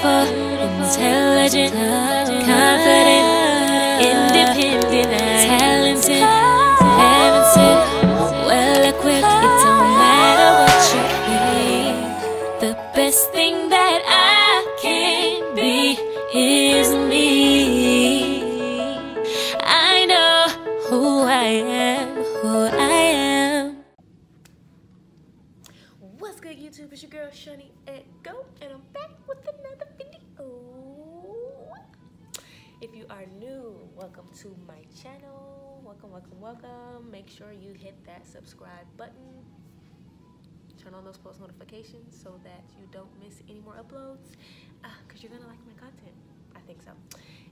beautiful, intelligent, confident, independent, talented, talented, well equipped. It don't matter what you need. The best thing that I can be is me. I know who I am, who I am. What's good, YouTube? It's your girl ShawniiEcho, and I'm back with another video. If you are new, welcome to my channel. Welcome, welcome, welcome. Make sure you hit that subscribe button. Turn on those post notifications so that you don't miss any more uploads, because you're gonna like my content. I think so.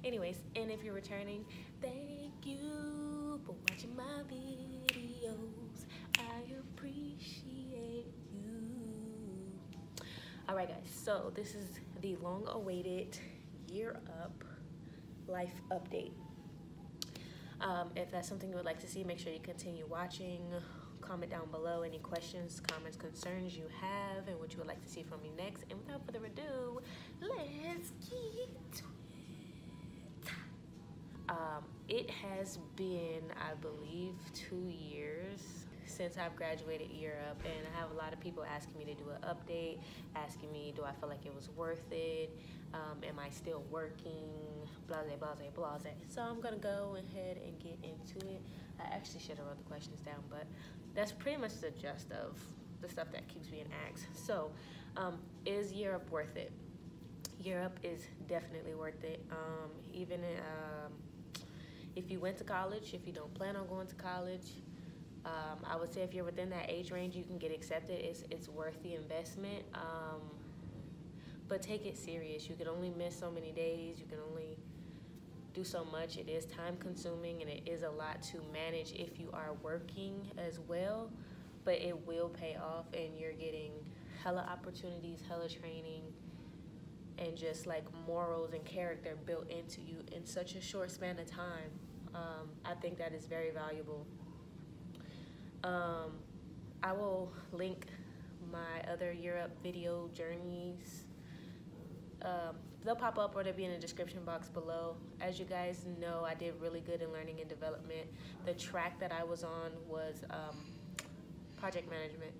Anyways, and if you're returning, thank you for watching my videos. I appreciate you. All right, guys, so this is the long-awaited Year Up life update. If that's something you would like to see, make sure you continue watching. Comment down below any questions, comments, concerns you have, and what you would like to see from me next. And without further ado, let's get to it. It has been, I believe, 2 years since I've graduated Year Up, and I have a lot of people asking me to do an update, asking me, do I feel like it was worth it? Am I still working? Blase, blase, blase. So I'm gonna go ahead and get into it. I actually should have wrote the questions down, but that's pretty much the gist of the stuff that keeps being asked. So, is Year Up worth it? Year Up is definitely worth it. Even if you went to college, if you don't plan on going to college, I would say if you're within that age range, you can get accepted. It's worth the investment. But take it serious. You can only miss so many days. You can only do so much. It is time consuming, and it is a lot to manage if you are working as well, but it will pay off, and you're getting hella opportunities, hella training, and just like morals and character built into you in such a short span of time. I think that is very valuable. I will link my other Year Up video journeys. They'll pop up or they'll be in the description box below. As you guys know, I did really good in learning and development. The track that I was on was project management.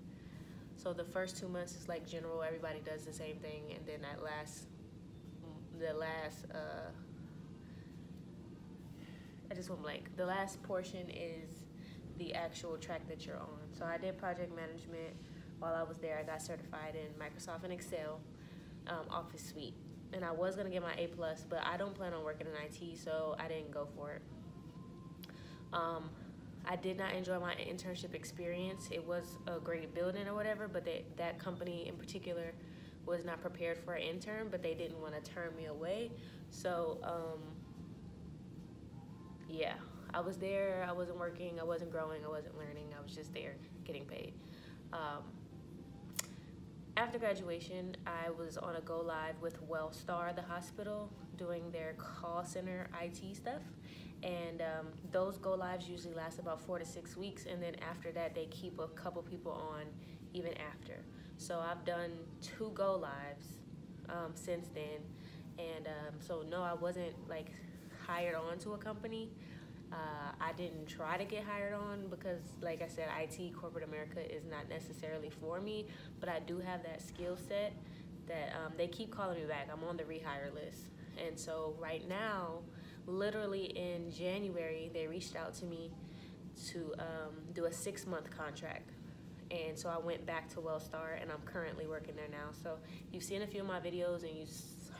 So the first 2 months is like general, everybody does the same thing, and then the last portion is the actual track that you're on. So I did project management. While I was there, I got certified in Microsoft and Excel, Office Suite. And I was gonna get my A+, but I don't plan on working in IT, so I didn't go for it. I did not enjoy my internship experience. It was a great building or whatever, but that company in particular was not prepared for an intern, but they didn't want to turn me away. So, yeah, I was there, I wasn't working, I wasn't growing, I wasn't learning, I was just there getting paid. After graduation, I was on a go live with Wellstar, the hospital, doing their call center IT stuff. And those go lives usually last about 4 to 6 weeks, and then after that, they keep a couple people on even after. So I've done 2 go lives since then. And so no, I wasn't like hired on to a company. I didn't try to get hired on because, like I said, IT, corporate America is not necessarily for me, but I do have that skill set that they keep calling me back. I'm on the rehire list. And so right now, literally in January, they reached out to me to do a 6-month contract. And so I went back to Wellstar, and I'm currently working there now. So you've seen a few of my videos, and you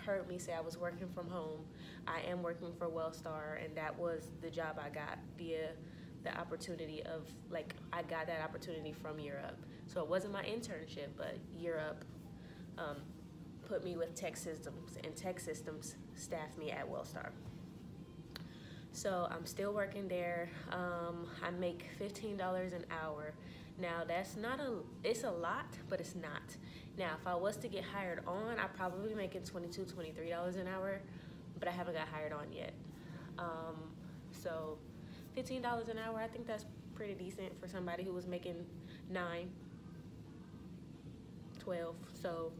heard me say I was working from home. I am working for Wellstar, and that was the job I got via the opportunity of, like, I got that opportunity from Year Up. So it wasn't my internship, but Year Up put me with Tech Systems, and Tech Systems staffed me at Wellstar. So I'm still working there. I make $15 an hour. Now that's not it's a lot, but it's not. Now if I was to get hired on, I'd probably be making $22, $23 an hour, but I haven't got hired on yet. So $15 an hour, I think that's pretty decent for somebody who was making 9, 12. So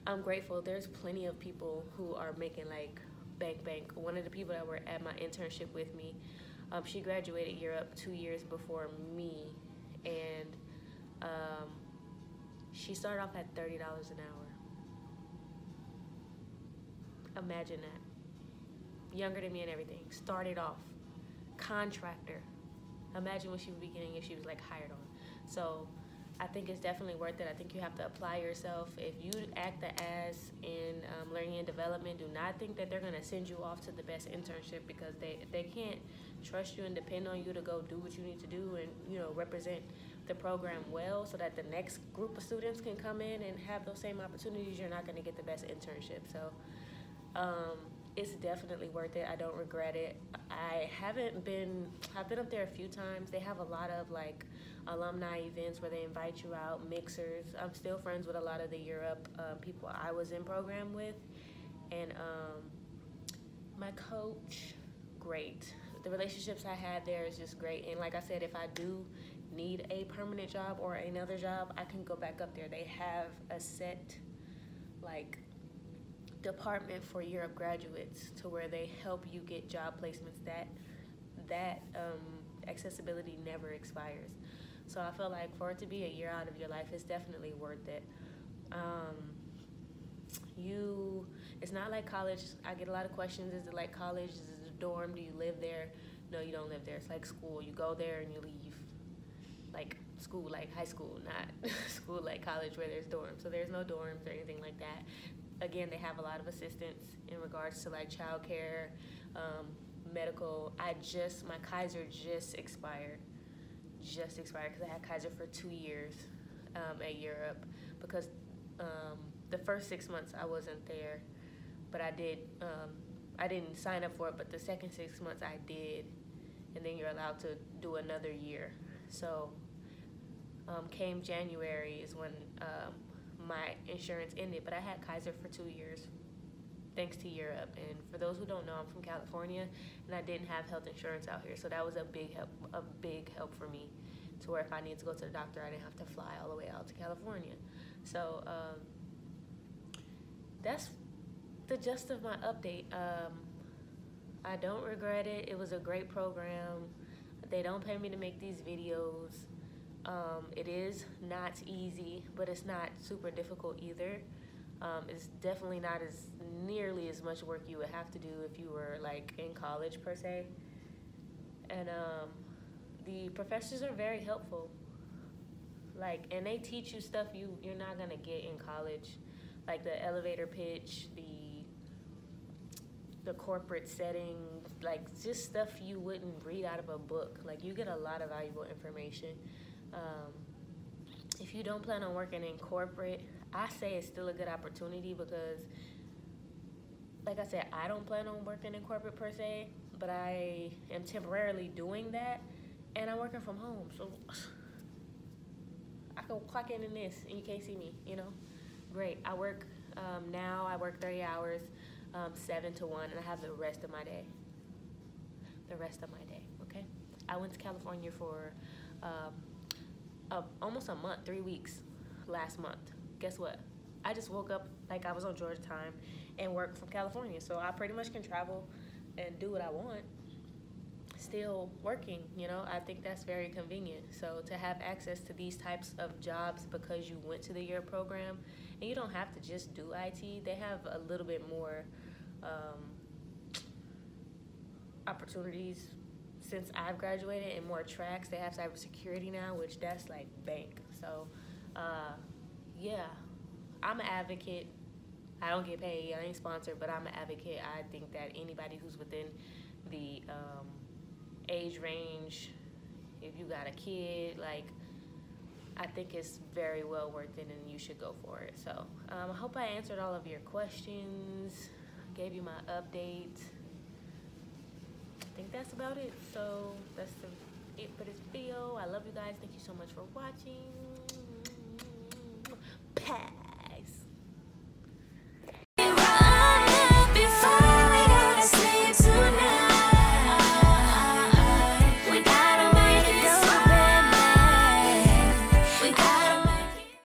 I'm grateful. There's plenty of people who are making like bank. One of the people that were at my internship with me, she graduated Europe 2 years before me, and she started off at $30 an hour. Imagine that. Younger than me and everything. Started off. Contractor. Imagine what she would be getting if she was like hired on. So I think it's definitely worth it. I think you have to apply yourself. If you act the ass in learning and development, do not think that they're going to send you off to the best internship, because they can't trust you and depend on you to go do what you need to do and, you know, represent the program well, so that the next group of students can come in and have those same opportunities. You're not going to get the best internship. So it's definitely worth it. I don't regret it. I've been up there a few times. They have a lot of like alumni events where they invite you out, mixers. I'm still friends with a lot of the Europe people I was in program with, and my coach, great. The relationships I had there is just great. And like I said, if I do need a permanent job or another job, I can go back up there. They have a set like department for Europe graduates to where they help you get job placements. That accessibility never expires. So I feel like for it to be a year out of your life, it's definitely worth it. It's not like college. I get a lot of questions. Is it like college? Is it a dorm? Do you live there? No, you don't live there. It's like school. You go there and you leave. Like school, like high school, not school like college where there's dorms. So there's no dorms or anything like that. Again, they have a lot of assistance in regards to like childcare, medical. My Kaiser just expired because I had Kaiser for 2 years at Europe, because the first 6 months I wasn't there, but I didn't sign up for it, but the second 6 months I did, and then you're allowed to do another year. So came January is when my insurance ended, but I had Kaiser for 2 years thanks to Europe. And for those who don't know, I'm from California, and I didn't have health insurance out here, so that was a big help for me, to where if I needed to go to the doctor, I didn't have to fly all the way out to California. So that's the gist of my update. I don't regret it. It was a great program. They don't pay me to make these videos. It is not easy, but it's not super difficult either. It's definitely not nearly as much work you would have to do if you were like in college per se. And the professors are very helpful. Like, and they teach you stuff you're not gonna get in college, like the elevator pitch, the corporate setting, like just stuff you wouldn't read out of a book. Like, you get a lot of valuable information. If you don't plan on working in corporate, I say it's still a good opportunity, because like I said, I don't plan on working in corporate per se, but I am temporarily doing that, and I'm working from home, so I can clock in this and you can't see me, you know? Great. I work now, I work 30 hours, 7 to 1, and I have the rest of my day. Okay? I went to California for almost a month, 3 weeks last month. Guess what? I just woke up like I was on Georgia time and worked from California. So I pretty much can travel and do what I want, still working, you know? I think that's very convenient. So to have access to these types of jobs because you went to the year program, and you don't have to just do IT, they have a little bit more opportunities since I've graduated, and more tracks. They have cybersecurity now, which that's like bank. So yeah, I'm an advocate. I don't get paid, I ain't sponsored, but I'm an advocate. I think that anybody who's within the age range, if you got a kid, like, I think it's very well worth it, and you should go for it. So I hope I answered all of your questions, gave you my update. I think that's about it. So that's it for this video. I love you guys. Thank you so much for watching.